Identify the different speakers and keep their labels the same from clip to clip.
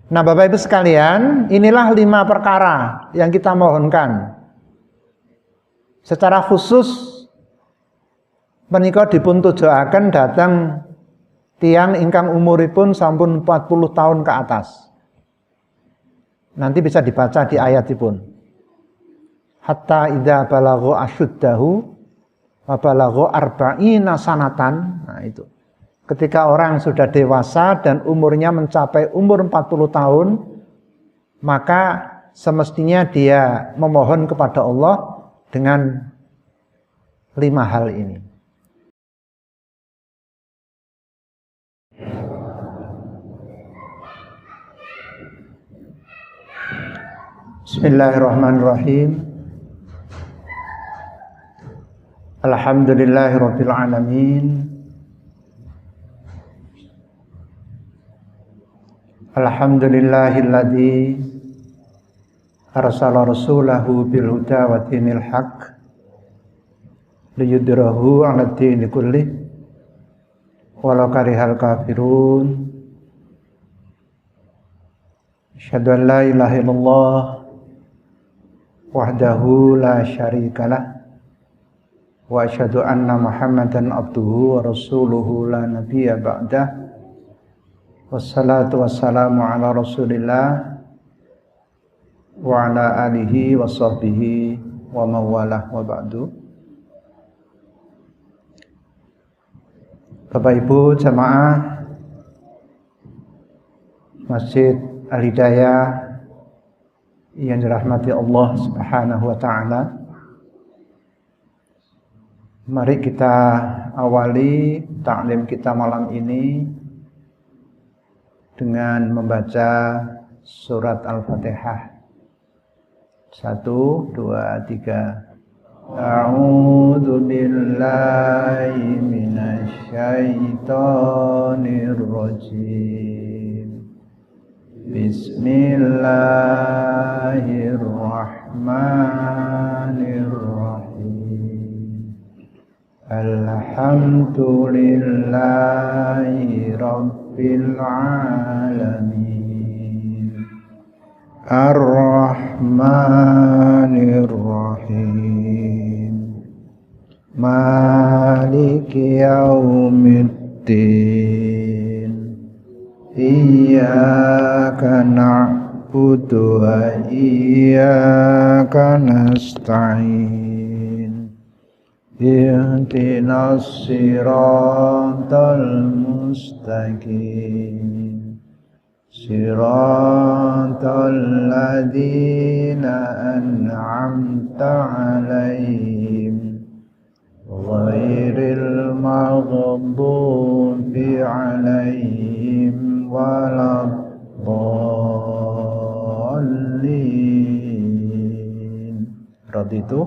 Speaker 1: Nah Bapak Ibu sekalian, inilah 5 perkara yang kita mohonkan. Secara khusus menika dipun tujuaken datang tiang ingkang umuripun sampun 40 tahun ke atas. Nanti bisa dibaca di ayatipun. Hatta idza balagha asyuddahu wa balagha arba'ina sanatan. Nah itu. Ketika orang sudah dewasa dan umurnya mencapai umur 40 tahun, maka semestinya dia memohon kepada Allah dengan 5 hal ini. Bismillahirrahmanirrahim. Alhamdulillahirabbil alamin. Alhamdulillahilladzi arsala rasulahu bil huda wa dinil haqq liyudhhirahu 'ala dini kullih walau karihal kafirun. Asyhadu an la ilaha illallah wahdahu la syarikalah wa asyhadu anna Muhammadan abduhu wa rasuluhu la nabiyya ba'dah. Wassalatu wassalamu ala rasulillah wa ala alihi wa sahbihi wa mawalah wa ba'du. Bapak Ibu jamaah Masjid Al-Hidayah yang dirahmati Allah Subhanahu wa taala, mari kita awali taklim kita malam ini dengan membaca surat Al-Fatihah. 1, 2, 3. A'udzu billahi minasy syaithanir rajim. Bismillahirrahmanirrahim. Alhamdulillahi rabbil alamin. Ar-Rahmanir-Rahim. Maliki yaumiddin. Iyyaka na'budu wa iyyaka nasta'in. Ihdinas siratal mustaqim. Siratal ladzina an'amta 'alaihim ghairil maghdubi 'alaihim waladdallin. Raditu.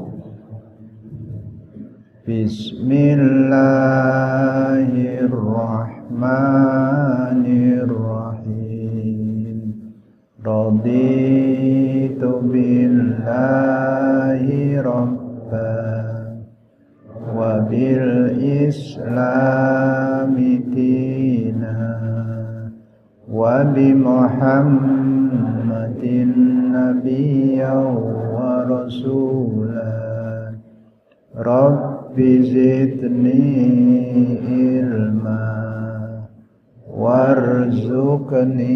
Speaker 1: Bismillahirrahmanirrahim. Raditu billahi rabban wa bil islami dinan wa bi Muhammadin nabiyyan wa rasulan. Rabbi zidni ilma warzuqni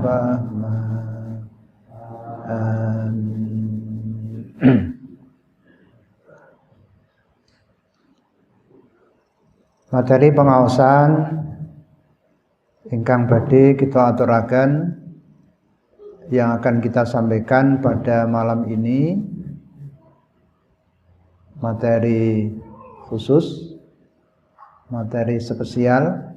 Speaker 1: fahma. Amin. Materi pengaosan ingkang badhe kita aturaken yang akan kita sampaikan pada malam ini, materi khusus, materi spesial.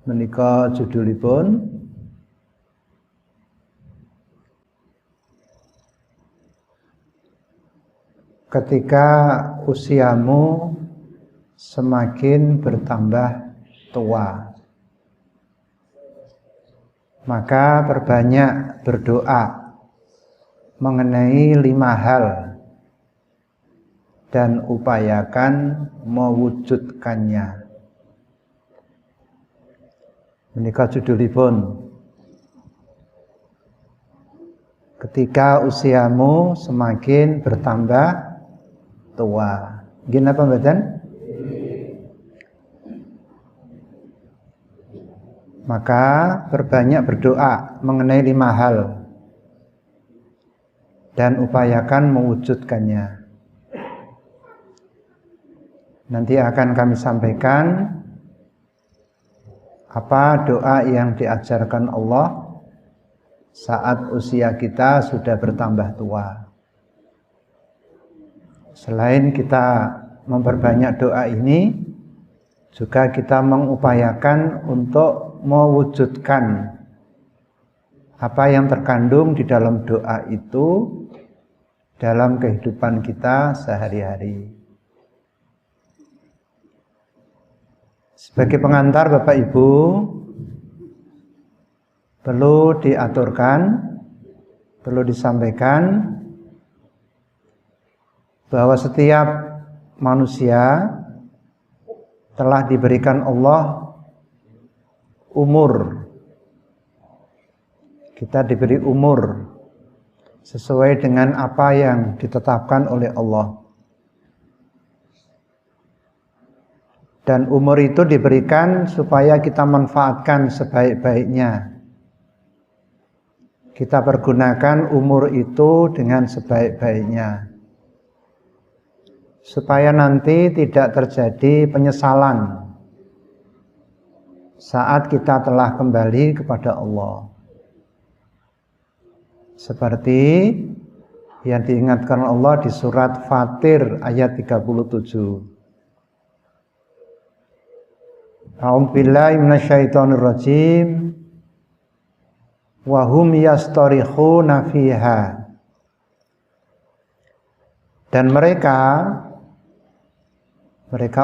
Speaker 1: Menika judulipun ketika usiamu semakin bertambah tua, maka perbanyak berdoa mengenai 5 hal dan upayakan mewujudkannya. Menika judulipun. Ketika usiamu semakin bertambah tua. Nggih napa mboten? Maka berbanyak berdoa mengenai 5 hal dan upayakan mewujudkannya. Nanti akan kami sampaikan apa doa yang diajarkan Allah saat usia kita sudah bertambah tua. Selain kita memperbanyak doa ini, juga kita mengupayakan untuk mewujudkan apa yang terkandung di dalam doa itu dalam kehidupan kita sehari-hari. Sebagai pengantar Bapak Ibu, perlu diaturkan, perlu disampaikan bahwa setiap manusia telah diberikan Allah umur. Kita diberi umur sesuai dengan apa yang ditetapkan oleh Allah. Dan umur itu diberikan supaya kita manfaatkan sebaik-baiknya. Kita pergunakan umur itu dengan sebaik-baiknya. Supaya nanti tidak terjadi penyesalan saat kita telah kembali kepada Allah. Seperti yang diingatkan Allah di surat Fatir ayat 37. A'udzubillahi minasyaitonir rajim. Wa hum yastarikhuna fiha. Dan mereka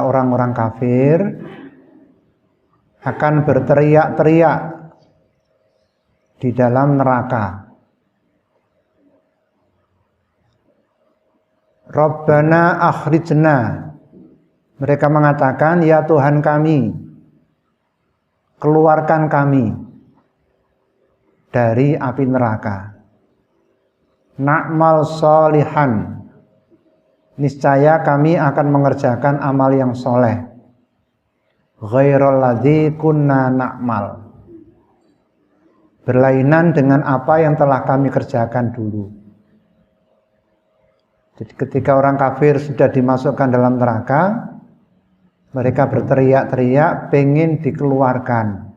Speaker 1: orang-orang kafir akan berteriak-teriak di dalam neraka. Rabbana akhrijna. Mereka mengatakan, ya Tuhan kami, keluarkan kami dari api neraka. Na'mal sholihan. Niscaya kami akan mengerjakan amal yang soleh. Ghairal ladzi kunna na'mal. Berlainan dengan apa yang telah kami kerjakan dulu. Jadi ketika orang kafir sudah dimasukkan dalam neraka, mereka berteriak-teriak pengen dikeluarkan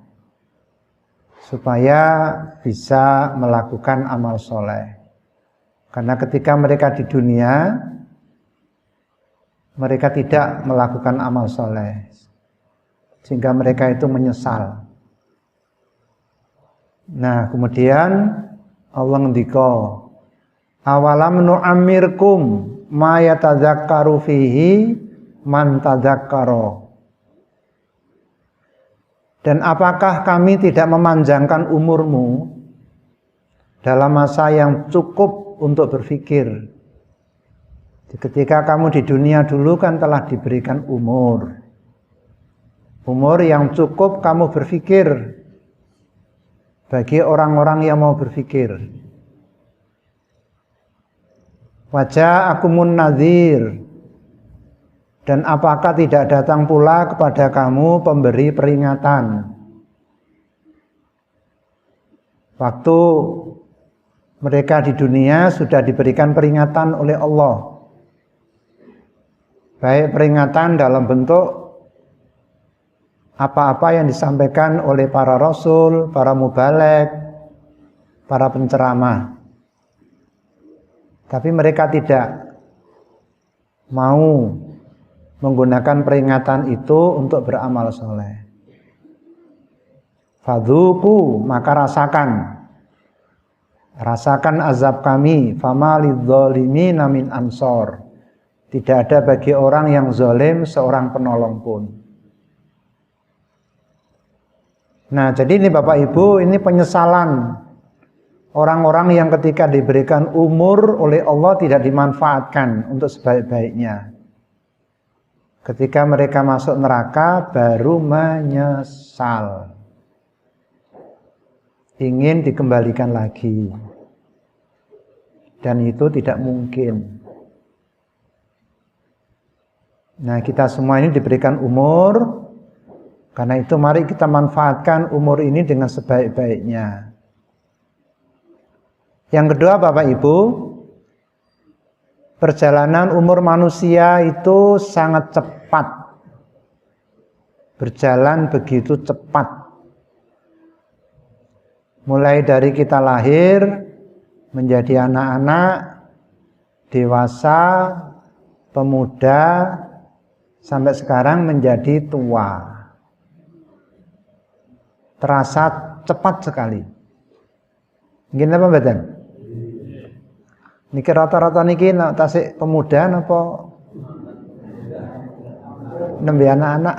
Speaker 1: supaya bisa melakukan amal soleh. Karena ketika mereka di dunia, mereka tidak melakukan amal soleh, sehingga mereka itu menyesal. Nah, kemudian Allah ngendika, awalam nu'ammirkum ma yatadzakkaru fihi man tadzakkara. Dan apakah kami tidak memanjangkan umurmu dalam masa yang cukup untuk berpikir? Ketika kamu di dunia dulu kan telah diberikan umur yang cukup kamu berpikir. Bagi orang-orang yang mau berpikir. Waja'akumun nadhir. Dan apakah tidak datang pula kepada kamu pemberi peringatan? Waktu mereka di dunia sudah diberikan peringatan oleh Allah. Baik peringatan dalam bentuk apa-apa yang disampaikan oleh para rasul, para mubaligh, para penceramah. Tapi mereka tidak mau menggunakan peringatan itu untuk beramal soleh. Fadzuku, maka rasakan azab kami. Fama lidzalimina min ansor. Tidak ada bagi orang yang zalim seorang penolong pun. Nah, jadi ini Bapak Ibu, ini penyesalan orang-orang yang ketika diberikan umur oleh Allah tidak dimanfaatkan untuk sebaik-baiknya. Ketika mereka masuk neraka baru menyesal. ingin dikembalikan lagi. Dan itu tidak mungkin. Nah, kita semua ini diberikan umur, karena itu mari kita manfaatkan umur ini dengan sebaik-baiknya. Yang kedua, Bapak Ibu, perjalanan umur manusia itu sangat cepat. Berjalan begitu cepat. Mulai dari kita lahir, menjadi anak-anak, dewasa, pemuda, sampai sekarang menjadi tua. Terasa cepat sekali. Gini apa mboten? Niki rata-rata niki nak tasik pemuda napa nembe anak-anak?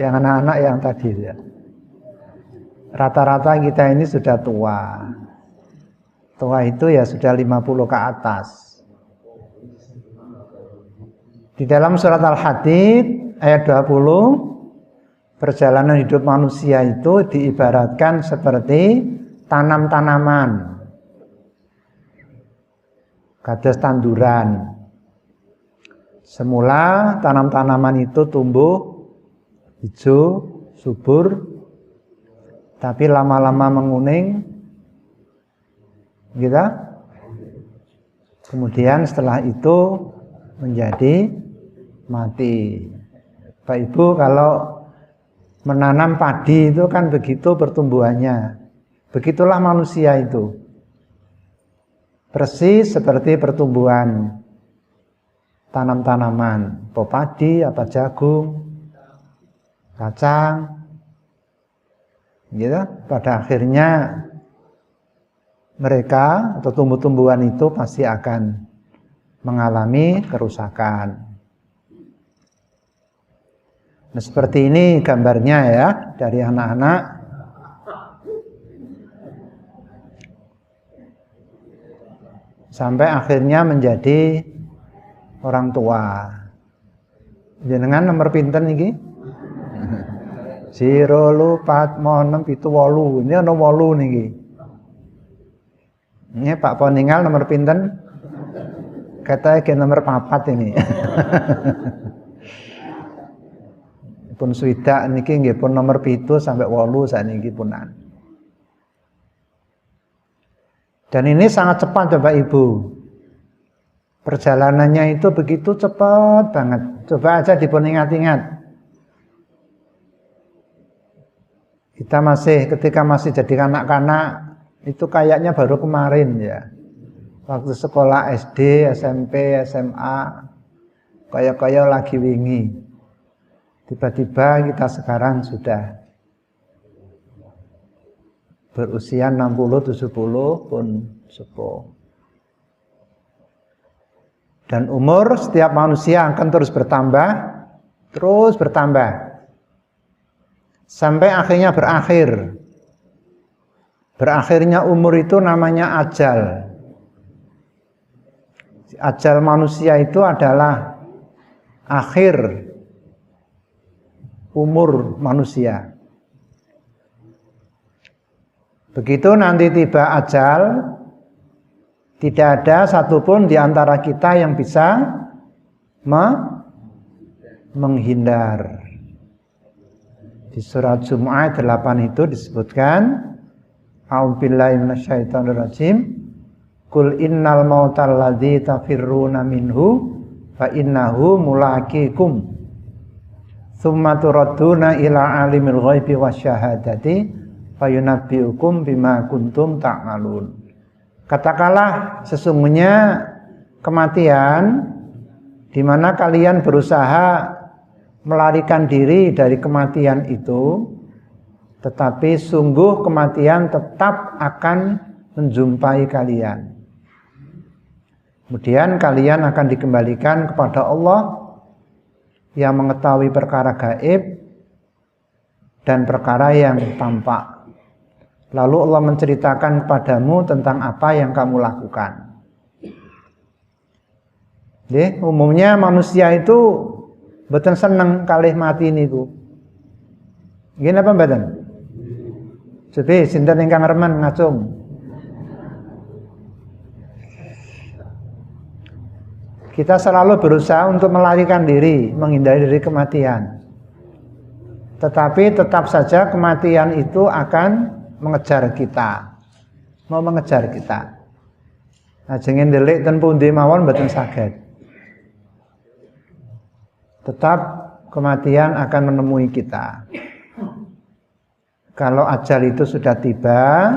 Speaker 1: Yang anak-anak yang tadi ya. Rata-rata kita ini sudah tua. Tua itu ya sudah 50 ke atas. Di dalam surat Al-Hadid ayat 20, perjalanan hidup manusia itu diibaratkan seperti tanam-tanaman. Kados tanduran. Semula tanam-tanaman itu tumbuh hijau, subur, tapi lama-lama menguning, gitu. Kemudian setelah itu menjadi mati. Bapak Ibu, kalau menanam padi itu kan begitu pertumbuhannya. Begitulah manusia itu. Persis seperti pertumbuhan tanam-tanaman, apa padi, apa jagung, kacang, gitu. Pada akhirnya mereka atau tumbuh-tumbuhan itu pasti akan mengalami kerusakan. Nah, seperti ini gambarnya ya dari anak-anak. Sampai akhirnya menjadi orang tua. Jenengan nomor pinten iki? 0, 4, 6, 7, 8. Ini ana 8 niki. Ini Pak Poningal nomor pinten? Katanya ke nomor 4 ini. Pun swidak niki nggih pun nomor 7 sampai 8 sakniki punan. Dan ini sangat cepat Bapak Ibu. Perjalanannya itu begitu cepat banget. Coba aja dipun ingat-ingat. Kita ketika masih jadi kanak-kanak, itu kayaknya baru kemarin ya. Waktu sekolah SD, SMP, SMA, kaya-kaya lagi wingi. Tiba-tiba kita sekarang sudah berusia 60, 70 pun sepuh. Dan umur setiap manusia akan terus bertambah. Sampai akhirnya berakhir. Berakhirnya umur itu namanya ajal. Ajal manusia itu adalah akhir umur manusia. Begitu nanti tiba ajal, tidak ada satupun di antara kita yang bisa menghindar. Di surat Jumu'ah 8 itu disebutkan, A'udzubillahi minasyaitonirrajim. Qul innal mautal ladzi tafirruna minhu fa innahu mulaqikum. Tsumma turadduna ila alimil ghaibi wasyahadati fayunabbiukum bima kuntum ta'malun. Katakanlah sesungguhnya kematian di mana kalian berusaha melarikan diri dari kematian itu, tetapi sungguh kematian tetap akan menjumpai kalian. Kemudian kalian akan dikembalikan kepada Allah yang mengetahui perkara gaib dan perkara yang tampak. Lalu Allah menceritakan kepadamu tentang apa yang kamu lakukan. Jadi, umumnya manusia itu betul seneng kalih mati niku. Gini apa mboten? Jadi sinten ingkang remen ngacung? Kita selalu berusaha untuk melarikan diri, menghindari dari kematian. Tetapi tetap saja kematian itu akan mengejar kita. Mau mengejar kita. Ajeng ndelik ten pundi mawon mboten saged. Tetap kematian akan menemui kita. Kalau ajal itu sudah tiba,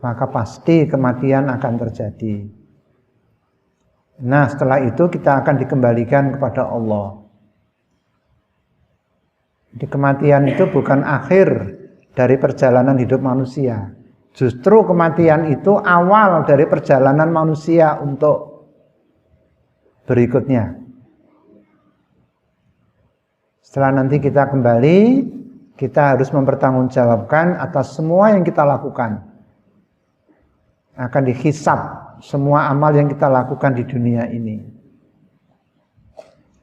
Speaker 1: maka pasti kematian akan terjadi. Nah, setelah itu kita akan dikembalikan kepada Allah. Di kematian itu bukan akhir dari perjalanan hidup manusia. Justru kematian itu awal dari perjalanan manusia untuk berikutnya. Setelah nanti kita kembali, kita harus mempertanggungjawabkan atas semua yang kita lakukan. Akan dihisab semua amal yang kita lakukan di dunia ini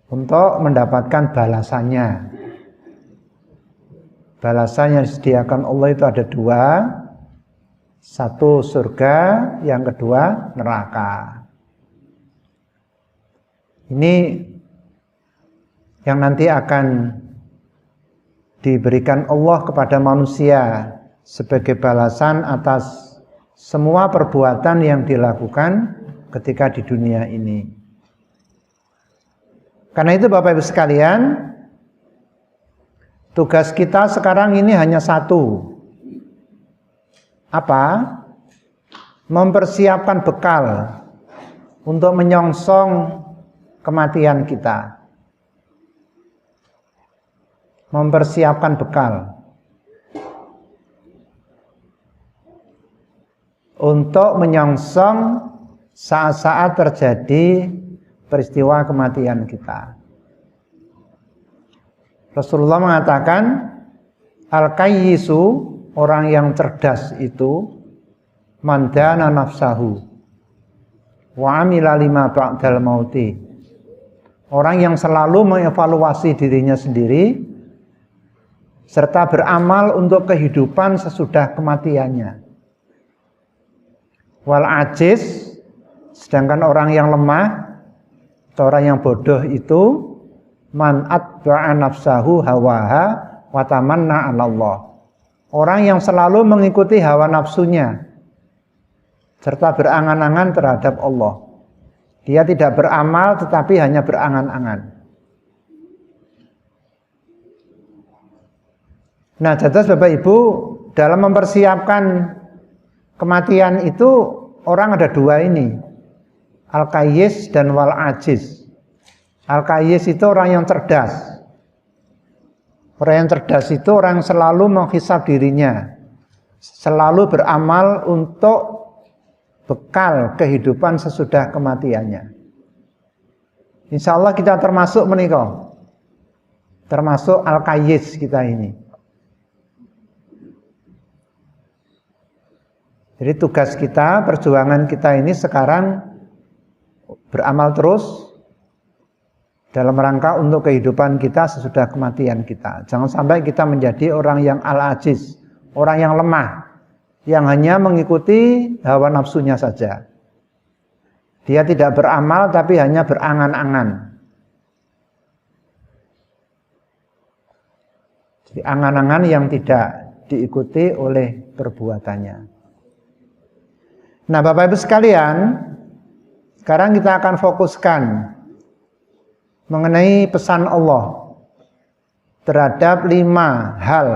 Speaker 1: untuk mendapatkan balasannya. Balasan yang disediakan Allah itu ada dua. Satu surga, yang kedua neraka. Ini yang nanti akan diberikan Allah kepada manusia sebagai balasan atas semua perbuatan yang dilakukan ketika di dunia ini. Karena itu Bapak Ibu sekalian, tugas kita sekarang ini hanya satu. Apa? Mempersiapkan bekal untuk menyongsong kematian kita. Mempersiapkan bekal untuk menyongsong saat-saat terjadi peristiwa kematian kita. Rasulullah mengatakan, al-qayyisu, orang yang cerdas itu, man dana nafsahu wa amila lima ba'dal mauti. Orang yang selalu mengevaluasi dirinya sendiri serta beramal untuk kehidupan sesudah kematiannya. Wal ajiz, sedangkan orang yang lemah atau orang yang bodoh itu, man atba'a nafsahu hawaha wa tamanna 'ala Allah. Orang yang selalu mengikuti hawa nafsunya serta berangan-angan terhadap Allah. Dia tidak beramal tetapi hanya berangan-angan. Nah, jelas Bapak Ibu, dalam mempersiapkan kematian itu orang ada dua ini, al-qayyis dan wal-ajiz. Al-qayyis itu orang yang cerdas. Orang yang cerdas itu orang yang selalu menghisab dirinya, selalu beramal untuk bekal kehidupan sesudah kematiannya. Insya Allah kita termasuk menikah, termasuk al-qayyis kita ini. Jadi tugas kita, perjuangan kita ini sekarang beramal terus dalam rangka untuk kehidupan kita sesudah kematian kita. Jangan sampai kita menjadi orang yang al-ajiz, orang yang lemah, yang hanya mengikuti hawa nafsunya saja. Dia tidak beramal tapi hanya berangan-angan. Jadi angan-angan yang tidak diikuti oleh perbuatannya. Nah, Bapak Ibu sekalian, sekarang kita akan fokuskan mengenai pesan Allah terhadap 5 hal,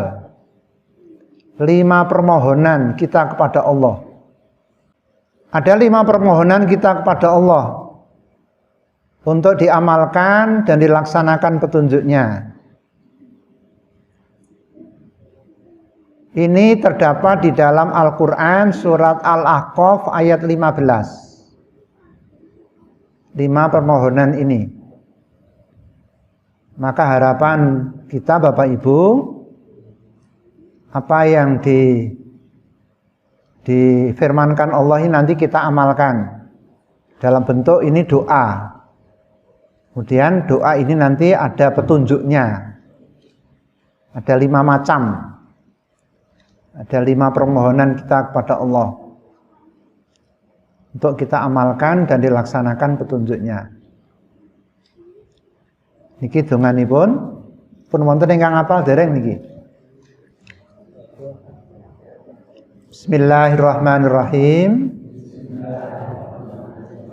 Speaker 1: 5 permohonan kita kepada Allah. Ada 5 permohonan kita kepada Allah untuk diamalkan dan dilaksanakan petunjuknya. Ini terdapat di dalam Al-Quran surat Al-Ahqaf ayat 15. 5 permohonan ini. Maka harapan kita Bapak Ibu, apa yang difirmankan Allah ini nanti kita amalkan dalam bentuk ini doa. Kemudian doa ini nanti ada petunjuknya. Ada 5 macam. Ada 5 permohonan kita kepada Allah untuk kita amalkan dan dilaksanakan petunjuknya. Niki donganipun pun wonten ingkang hafal dereng niki. Bismillahirrahmanirrahim.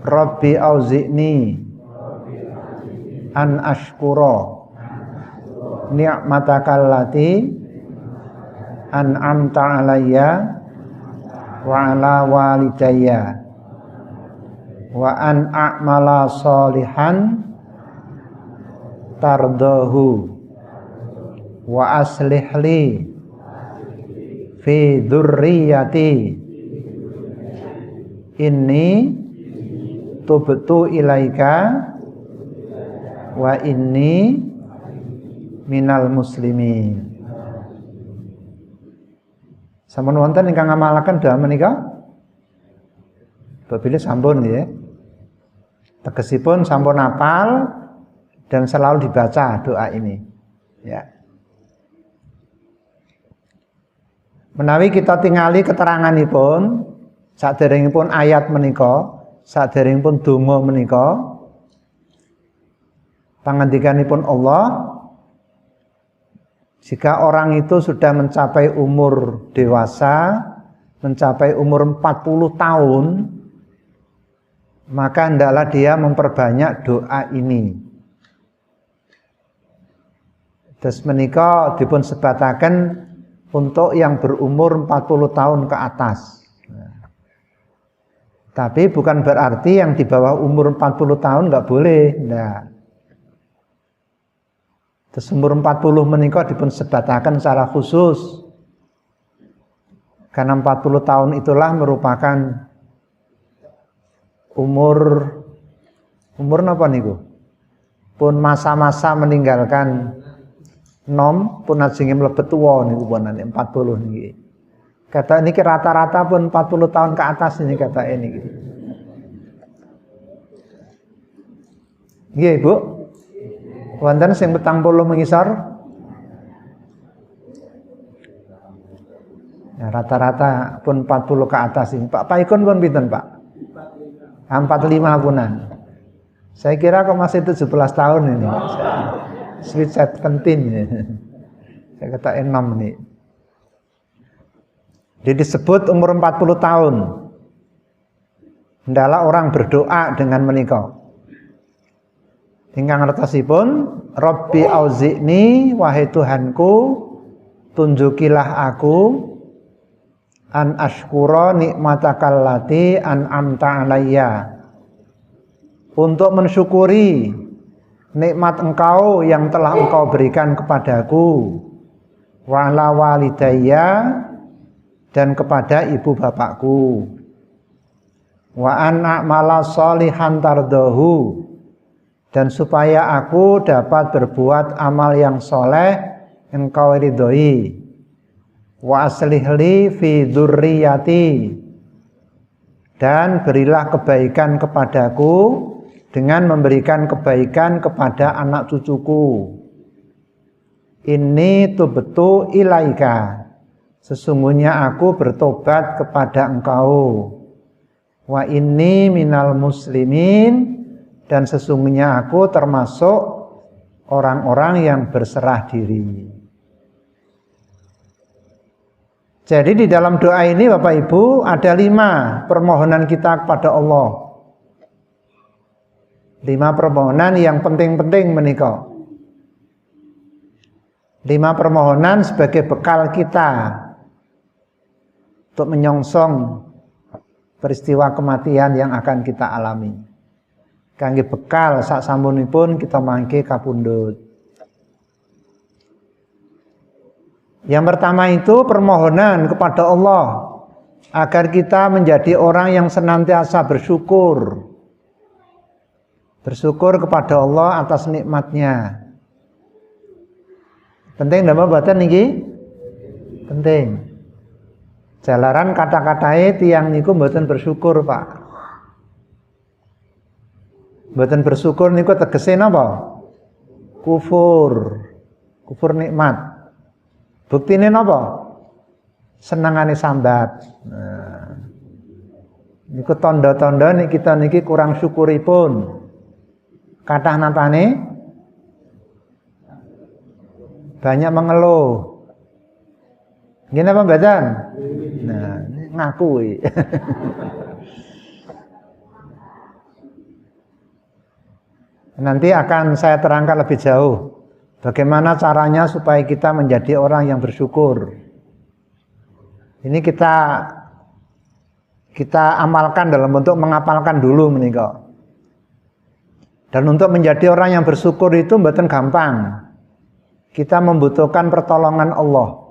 Speaker 1: Rabbi auzi'ni an ashkura ni'matakal lati an'amta alayya wa ala walidayya wa an a'mala sholihan tardahu wa aslih li fi dzurriyyati inni tubtu ilaika wa inni minal muslimin. Sampun wonten ingkang ngamalaken doa menika? Bapile sampun nggih. Tegesipun sampun hafal dan selalu dibaca doa ini. Ya. Menawi kita tingali keteranganipun saderengipun ayat menika, saderengipun donga menika, pangandikanipun Allah, jika orang itu sudah mencapai umur dewasa, mencapai umur 40 tahun, maka hendaklah dia memperbanyak doa ini. Terus menika dipun sebataken untuk yang berumur 40 tahun ke atas. Tapi bukan berarti yang di bawah umur 40 tahun nggak boleh, enggak. Terus umur 40 menika dipun sebataken secara khusus. Karena 40 tahun itulah merupakan umur napa niku? Pun masa-masa meninggalkan nom pun ajenge mlebet tuwa niku pun 40 niki. Kata niki rata-rata pun 40 tahun ke atas ini kata ini. Nggih, Bu. Wonten sing 40 mengisor? Ya, rata-rata pun 40 ke atas ini. Pak Paikun pun pinten, Pak? 45 punan. Saya kira kok masih 17 tahun ini. Sweet set penting. Saya kata 6 nih. Jadi disebut umur 40 tahun. Hendaklah orang berdoa dengan menika. Ingkang ngertosipun, Rabbi auzi'ni, wahai Tuhanku, tunjukilah aku an ashkura nikmatakal lati an'amta alayya, untuk mensyukuri nikmat Engkau yang telah Engkau berikan kepadaku, wa ala walidayya, dan kepada ibu bapakku, wa an a'mala sholihan tardahu, dan supaya aku dapat berbuat amal yang soleh Engkau ridhoi, wa aslih li fi dzurriyyati, dan berilah kebaikan kepadaku dengan memberikan kebaikan kepada anak cucuku. Inni tubtu ilaika, sesungguhnya aku bertobat kepada Engkau. Wa inni minal muslimin, dan sesungguhnya aku termasuk orang-orang yang berserah diri. Jadi di dalam doa ini Bapak Ibu ada 5 permohonan kita kepada Allah. 5 permohonan yang penting-penting menika. 5 permohonan sebagai bekal kita untuk menyongsong peristiwa kematian yang akan kita alami. Kangge bekal sak sampunipun kita mangke kapundhut. Yang pertama itu permohonan kepada Allah agar kita menjadi orang yang senantiasa bersyukur. Bersyukur kepada Allah atas nikmatnya. Penting napa mboten niki? Penting. Jalaran kata-katae tiyang niku mboten bersyukur, Pak. Mboten bersyukur niku tegese napa? Kufur. Kufur nikmat. Buktine napa? senengane sambat. Nah, niku tondo-tondo nih kita niki kurang syukuripun. Kathah napane banyak mengeluh. Gini apa mboten? Nah, ngakui. Nanti akan saya terangkan lebih jauh bagaimana caranya supaya kita menjadi orang yang bersyukur. Ini kita amalkan dalam bentuk menghafalkan dulu menika. Dan untuk menjadi orang yang bersyukur itu mboten gampang. Kita membutuhkan pertolongan Allah.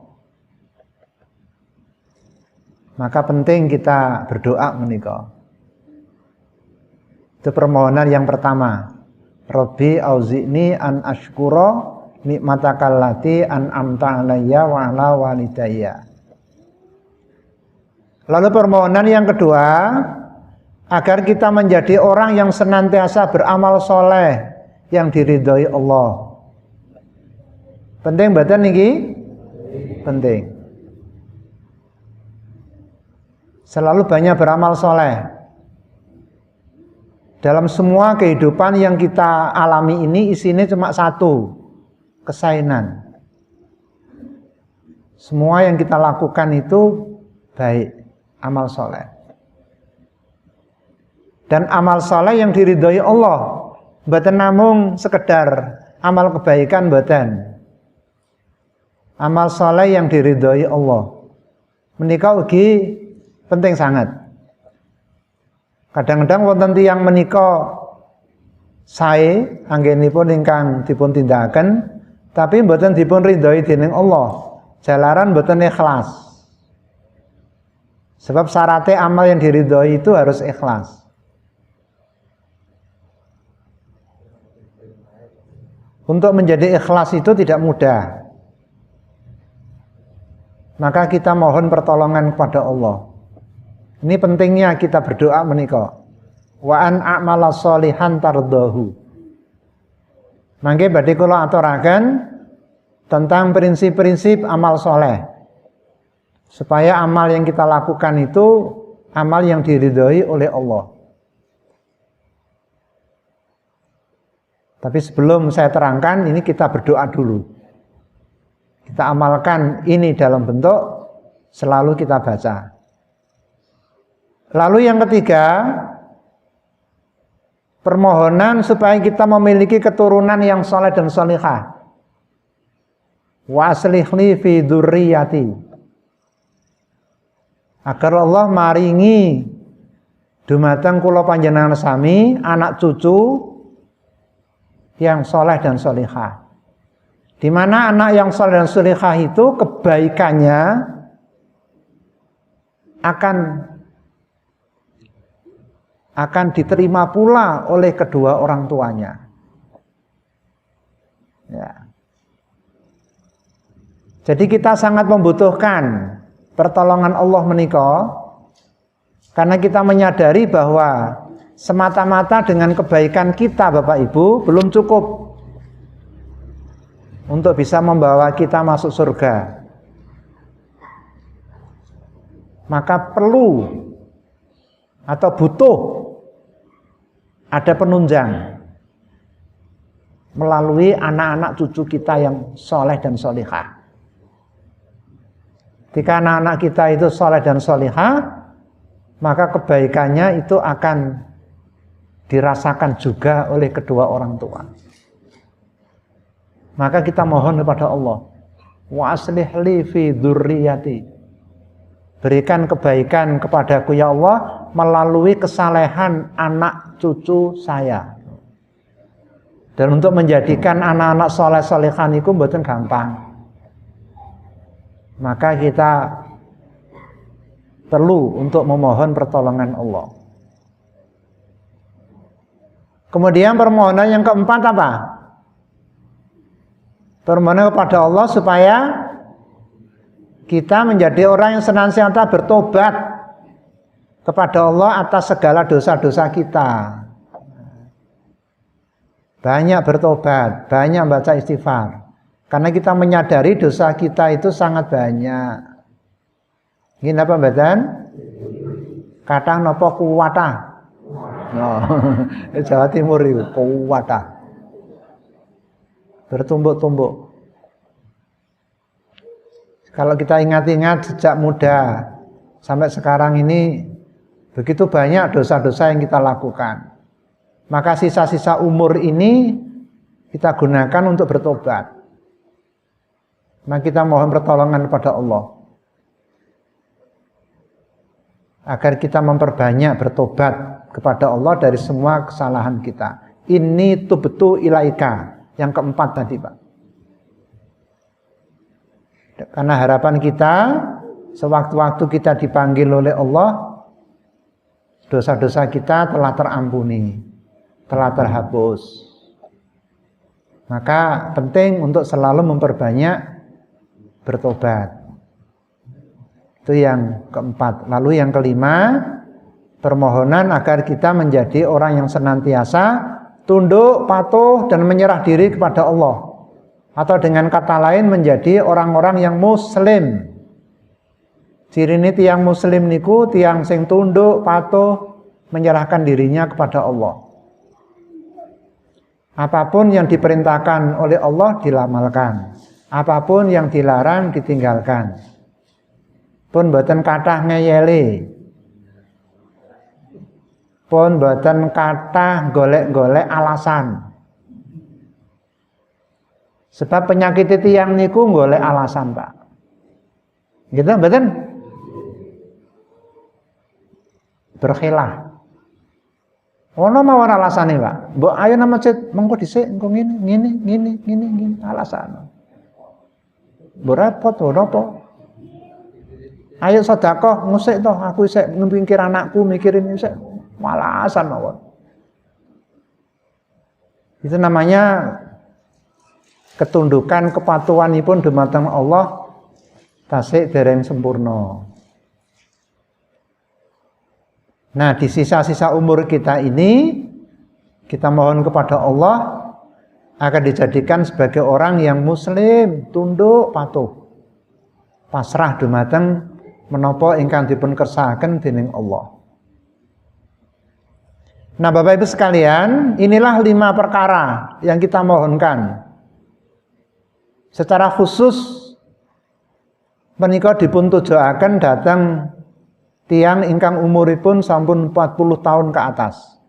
Speaker 1: Maka penting kita berdoa menika. Itu permohonan yang pertama. Rabbi auzi'ni an ashkura nikmatakal lati an'amta 'alayya wa 'ala walidayya. Lalu permohonan yang kedua, agar kita menjadi orang yang senantiasa beramal soleh yang diridhoi Allah. Penting mboten niki? Penting. Selalu banyak beramal soleh. Dalam semua kehidupan yang kita alami ini isinya cuma satu, kesainan. Semua yang kita lakukan itu baik, amal soleh. Dan amal soleh yang diridhoi Allah, mboten namung sekedar amal kebaikan mboten. Amal soleh yang diridhoi Allah, menika ugi penting sangat. Kadang-kadang wonten tiyang menika sae anggenipun ingkang dipun tindakaken tapi mboten dipun ridhoi dening Allah. Jalaran mboten ikhlas. Sebab syaratnya amal yang diridhoi itu harus ikhlas. Untuk menjadi ikhlas itu tidak mudah. Maka kita mohon pertolongan kepada Allah. Ini pentingnya kita berdoa menika. Wa an a'mala sholihan tardahu. Mangke badhe kula aturaken tentang prinsip-prinsip amal soleh. Supaya amal yang kita lakukan itu amal yang diridhoi oleh Allah. Tapi sebelum saya terangkan, ini kita berdoa dulu. Kita amalkan ini dalam bentuk selalu kita baca. Lalu yang ketiga, permohonan supaya kita memiliki keturunan yang soleh dan solihah. Wa aslihli fi dzurriyyati. Agar Allah maringi dumateng kula panjenengan sami anak cucu yang soleh dan solihah. Di mana anak yang soleh dan solihah itu kebaikannya akan diterima pula oleh kedua orang tuanya. Ya. Jadi kita sangat membutuhkan pertolongan Allah menika karena kita menyadari bahwa semata-mata dengan kebaikan kita Bapak Ibu belum cukup untuk bisa membawa kita masuk surga. Maka perlu atau butuh ada penunjang melalui anak-anak cucu kita yang soleh dan solihah. Jika anak-anak kita itu soleh dan solihah, maka kebaikannya itu akan dirasakan juga oleh kedua orang tua. Maka kita mohon kepada Allah, wa aslih li fi dzurriyyati. Berikan kebaikan kepadaku ya Allah melalui kesalehan anak cucu saya. Dan untuk menjadikan anak-anak soleh solehan itu mboten gampang. Maka kita perlu untuk memohon pertolongan Allah. Kemudian permohonan yang keempat apa? Permohonan kepada Allah supaya kita menjadi orang yang senantiasa bertobat kepada Allah atas segala dosa-dosa kita. Banyak bertobat, banyak baca istighfar. Karena kita menyadari dosa kita itu sangat banyak. Nggih napa mboten? Kathah napa kuwata? Oh, Jawa Timur itu kuwata. Bertumbuk-tumbuk. Kalau kita ingat-ingat sejak muda sampai sekarang ini begitu banyak dosa-dosa yang kita lakukan. Maka sisa-sisa umur ini kita gunakan untuk bertobat. Nah, kita mohon pertolongan kepada Allah agar kita memperbanyak bertobat kepada Allah dari semua kesalahan kita. Ini tubtu ilaika, yang keempat tadi, Pak. Karena harapan kita sewaktu-waktu kita dipanggil oleh Allah, dosa-dosa kita telah terampuni, telah terhapus. Maka penting untuk selalu memperbanyak bertobat. Itu yang keempat. Lalu yang kelima, permohonan agar kita menjadi orang yang senantiasa tunduk, patuh, dan menyerah diri kepada Allah. Atau dengan kata lain menjadi orang-orang yang muslim. Ciri ini tiang muslim niku tiang sing tunduk, patuh, menyerahkan dirinya kepada Allah. Apapun yang diperintahkan oleh Allah dilamalkan. Apapun yang dilarang ditinggalkan. Pun boten kathah ngeyeli. Pun boten kathah golek-golek alasan. Sebab penyakit tiyang niku golek alasan, Pak. Gitu mboten? Berkhilah. Ono mawon alasane, Pak. Mbok ayo nang masjid mengko dhisik engko ngene alasan. Mbok repot napa? Ayo sedekah ngusik toh aku isek ngepikir anakku mikirin isek alasan mawon. Itu namanya ketundukan kepatuhanipun dumateng Allah tasik dereng sempurna. Nah, di sisa-sisa umur kita ini kita mohon kepada Allah agar dijadikan sebagai orang yang muslim, tunduk, patuh, pasrah dumateng menapa ingkang dipun kersakaken dening Allah. Nah, Bapak Ibu sekalian, inilah 5 perkara yang kita mohonkan. Secara khusus menika dipun tujuaken dhateng tiyang ingkang umuripun sampun 40 tahun ke atas.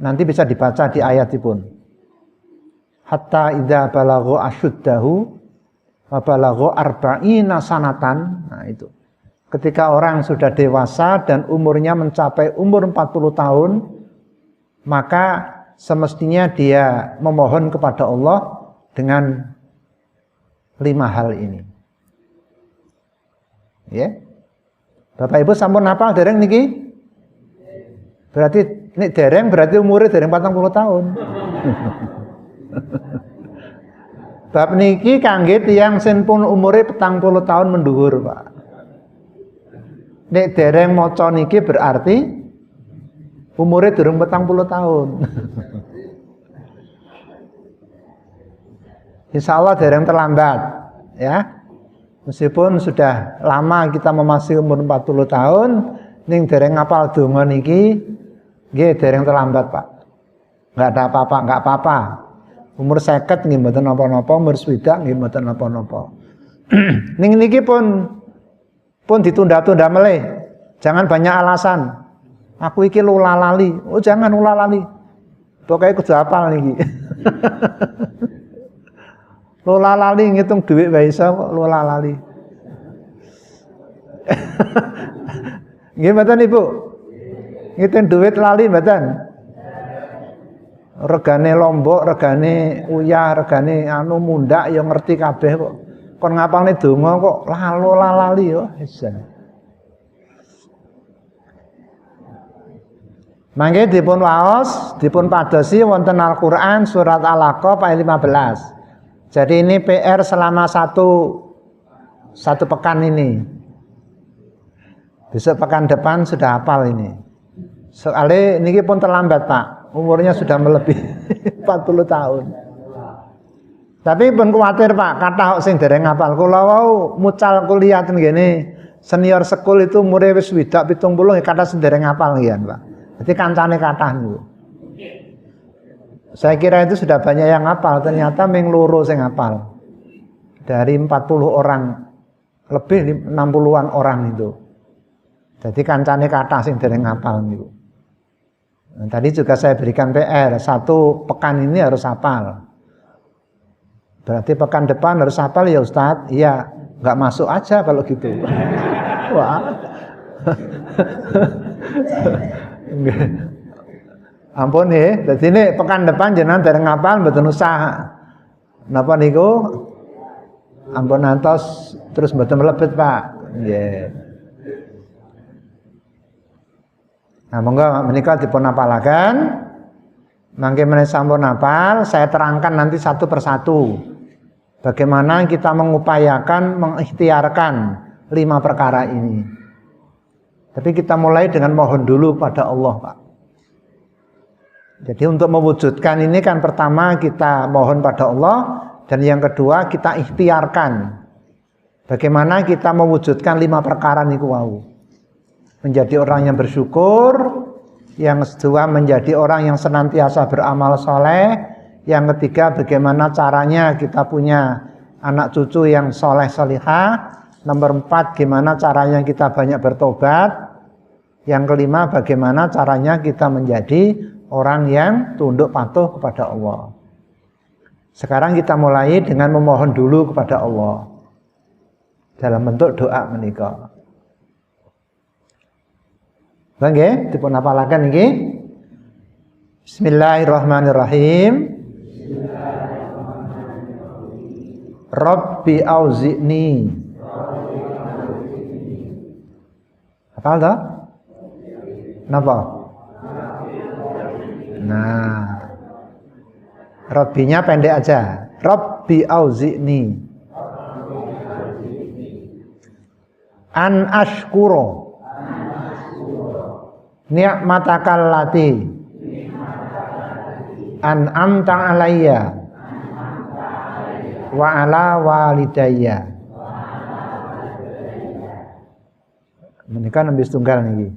Speaker 1: Nanti bisa dibaca di ayatipun. Hatta idza balagha asyuddahu wa balagha arba'ina sanatan. Nah, itu. Ketika orang sudah dewasa dan umurnya mencapai umur 40 tahun, maka semestinya dia memohon kepada Allah dengan 5 hal ini. Ya. Bapak Ibu sampun hafal dereng niki? Berarti nek dereng berarti umure dereng 40 tahun. Bab niki kangge tiyang sing pun umure 40 tahun mendhuwur, Pak. Nek dereng maca niki berarti umure durung 40 tahun. Insya Allah dereng terlambat, ya. Meskipun sudah lama kita memasuki umur 40 tahun, ning dereng ngapal donga niki, nggih dereng terlambat, Pak. Enggak ada apa-apa, enggak apa-apa. Umur 50 nggih mboten napa-napa, umur 60 nggih mboten napa-napa. Ning niki pun ditunda-tunda meleh. Jangan banyak alasan. Aku iki lula lali. Oh, jangan lula lali. Pokoke kudu hafal niki. Lula lali ngitung duit wae iso kok lula lali. Nggih mboten Ibu? Ngitung duit lali mboten? Regane lombok, regane uyah, regane anu mundak ya ngerti kabeh kok. Kon ngapalne donga kok lula lali yo isan. Mangke dipun waos, dipun padosi wonten Al-Qur'an surat Al-Alaq ayat 15. Jadi ini PR selama satu pekan ini. Besok pekan depan sudah hafal ini. Soalnya ini pun terlambat, Pak. Umurnya sudah melebihi 40 tahun. Tapi pun kuwatir, Pak, kata sing dereng hafal. Kula wau mucal kuliah ten ngene senior sekul itu umure wis swidak 70 kata sedereng ngapal nggih, Pak. Jadi kancane kathah niku. Saya kira itu sudah banyak yang ngapal, ternyata ming loro sing ngapal. Dari 40 orang lebih 60-an orang itu. Jadi kancane kathah sing dereng ngapal niku. Nah, tadi juga saya berikan PR, 1 pekan ini harus hafal. Berarti pekan depan harus hafal ya Ustadz? Iya, nggak masuk aja kalau gitu. Wah. Ampun ya, jadi ini pekan depan jenengan dereng hafal mboten usah. Napa niku? Ampun nantos terus mboten mlebet, Pak. Nggih. Nah, monggo menika dipun apalaken. Mangke menawi sampun hafal, saya terangkan nanti satu persatu. Bagaimana kita mengupayakan, mengikhtiarkan 5 perkara ini. Tapi kita mulai dengan mohon dulu pada Allah, Pak. Jadi untuk mewujudkan ini kan pertama kita mohon pada Allah, dan yang kedua kita ikhtiarkan. Bagaimana kita mewujudkan 5 perkara niku wau. Menjadi orang yang bersyukur, yang kedua menjadi orang yang senantiasa beramal soleh, yang ketiga bagaimana caranya kita punya anak cucu yang soleh solihah, nomor 4 gimana caranya kita banyak bertobat, yang kelima bagaimana caranya kita menjadi orang yang tunduk patuh kepada Allah. Sekarang kita mulai dengan memohon dulu kepada Allah dalam bentuk doa menika. Nggih, dipun apalaken niki. Bismillahirrahmanirrahim. Rabbi auzi'ni. Hafal dah? Napa? Nah, Rabbinya pendek aja. Rabbi auzi'ni an ashkuro ni'matakal lati an'amta alayya wa ala walidayya. Menika nembe setunggal niki.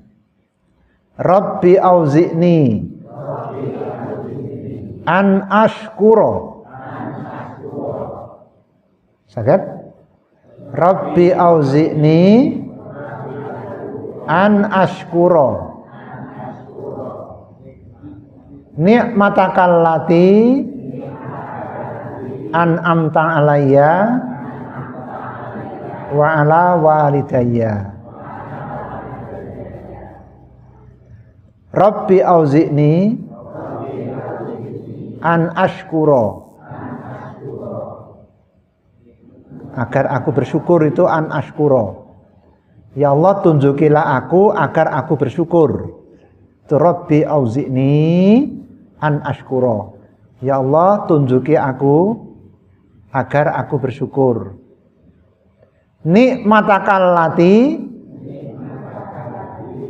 Speaker 1: Rabbi auzi'ni an ashkuro. Saged? Rabbi auzi'ni an ashkuro ni'matakal lati an'amta alayya wa ala walidayya. Rabbi auzi'ni an ashkuro, agar aku bersyukur itu an ashkuro. Ya Allah, tunjukilah aku agar aku bersyukur. Itu Rabbi auzi'ni an ashkuro. Ya Allah, tunjuki aku agar aku bersyukur. Ni'matakal lati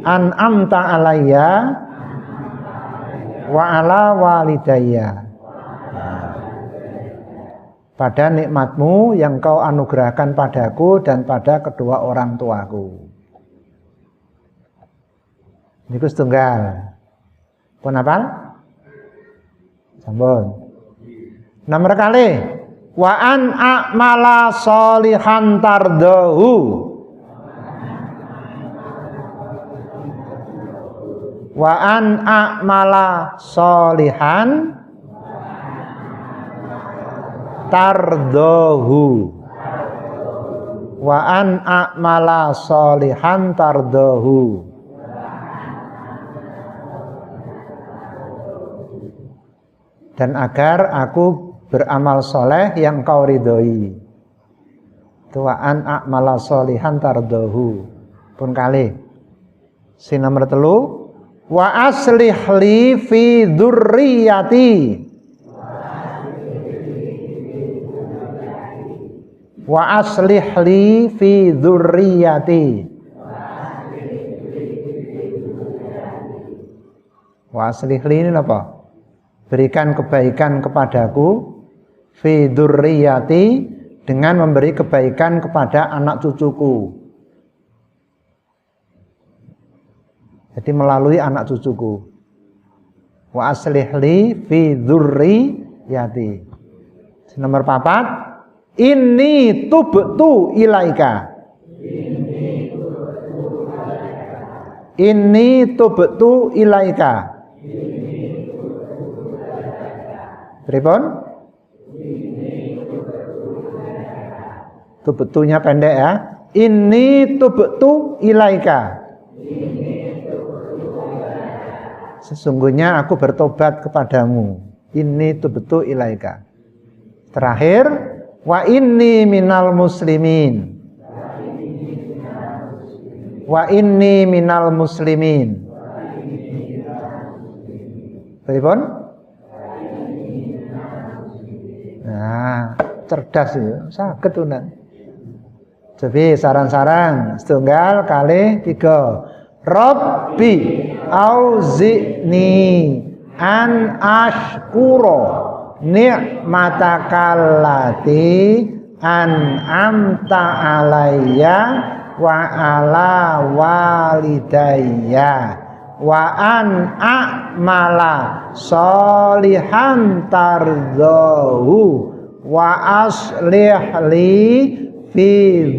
Speaker 1: an'amta alayya wa ala walidayya. Pada nikmatmu yang kau anugerahkan padaku dan pada kedua orang tuaku. Niku setunggal. Pun hafal? Sampun. Nomor kali wa an a'mala sholihan tardahu. Wa an a'mala sholihan tardahu. Wa an a'mala sholihan tardahu. Dan agar aku beramal soleh yang kau ridhoi. Wa an a'mala sholihan tardahu. Pun kali. Si nomor 3. Wa aslih li fi dzurriyyati. Wa aslih li fi dzurriyyati. Wa aslih li ini apa? Berikan kebaikan kepadaku fi dzurriyyati, dengan memberi kebaikan kepada anak cucuku. Jadi melalui anak cucuku. Wa aslih li fi dzurriyyati. Nomor 4, inni tubtu ilaika. Inni tubtu ilaika. Pripun? Tubtunya pendek ya. Inni tubtu ilaika. Sesungguhnya aku bertobat kepadamu. Inni tubtu ilaika. Terakhir, wa inni minal muslimin. Wa inni minal muslimin. Pripun? Nah, cerdas ya, saged tunan. Jadi saran-saran setunggal kali 3. Rabbi auzi'ni an ashkura ni'matakallati an'amta alayya wa ala walidayya wa an a'mala sholihan tardahu wa aslih li fi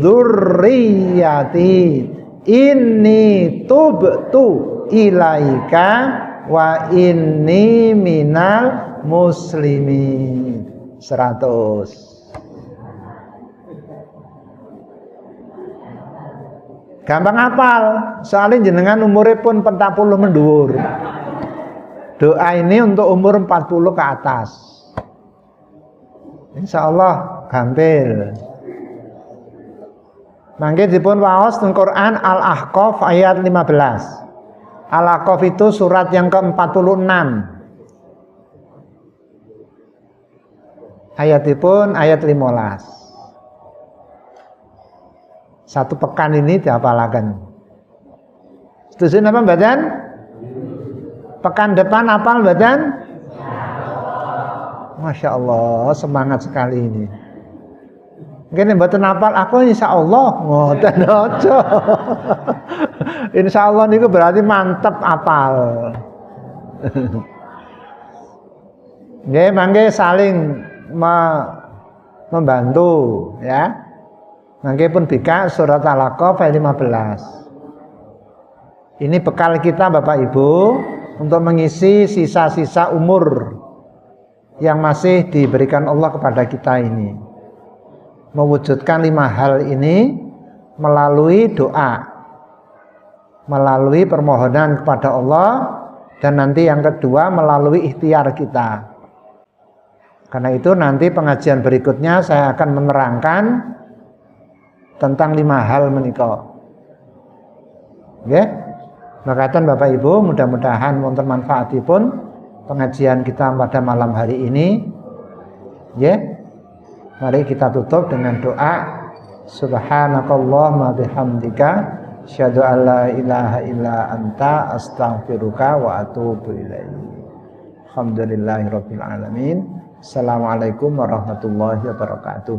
Speaker 1: dzurriyyati inni tubtu ilaika wa inni minal muslimin. 100. Gampang hafal, soalnya jenengan umurnya pun 40 mendur. Doa ini untuk umur 40 ke atas. Insya Allah gampil. Mangke dipun waos teng Quran Al-Ahqaf ayat 15. Al-Ahqaf itu surat yang ke-46. Ayatipun ayat 15. Satu pekan ini dihafalaken. Setuju napa mboten? Pekan depan hafal mboten? Masya Allah, semangat sekali ini. Mungkin mboten hafal, aku insya Allah ngoten aja. Insya Allah niku berarti mantep hafal. Nggih, mangke saling membantu ya. Mangke pun bika surat Al-Ahqaf ayat 15. Ini bekal kita Bapak Ibu untuk mengisi sisa-sisa umur yang masih diberikan Allah kepada kita ini. Mewujudkan 5 hal ini melalui doa, melalui permohonan kepada Allah, dan nanti yang kedua melalui ikhtiar kita. Karena itu nanti pengajian berikutnya saya akan menerangkan tentang 5 hal menika. Nggih. Makatan Bapak Ibu, mudah-mudahan wonten manfaatipun pengajian kita pada malam hari ini. Nggih. Mari kita tutup dengan doa. Subhanakallahumma bihamdika asyhadu an la ilaha illa anta astaghfiruka wa atubu ilaik. Alhamdulillahirabbil alamin. Assalamualaikum warahmatullahi wabarakatuh.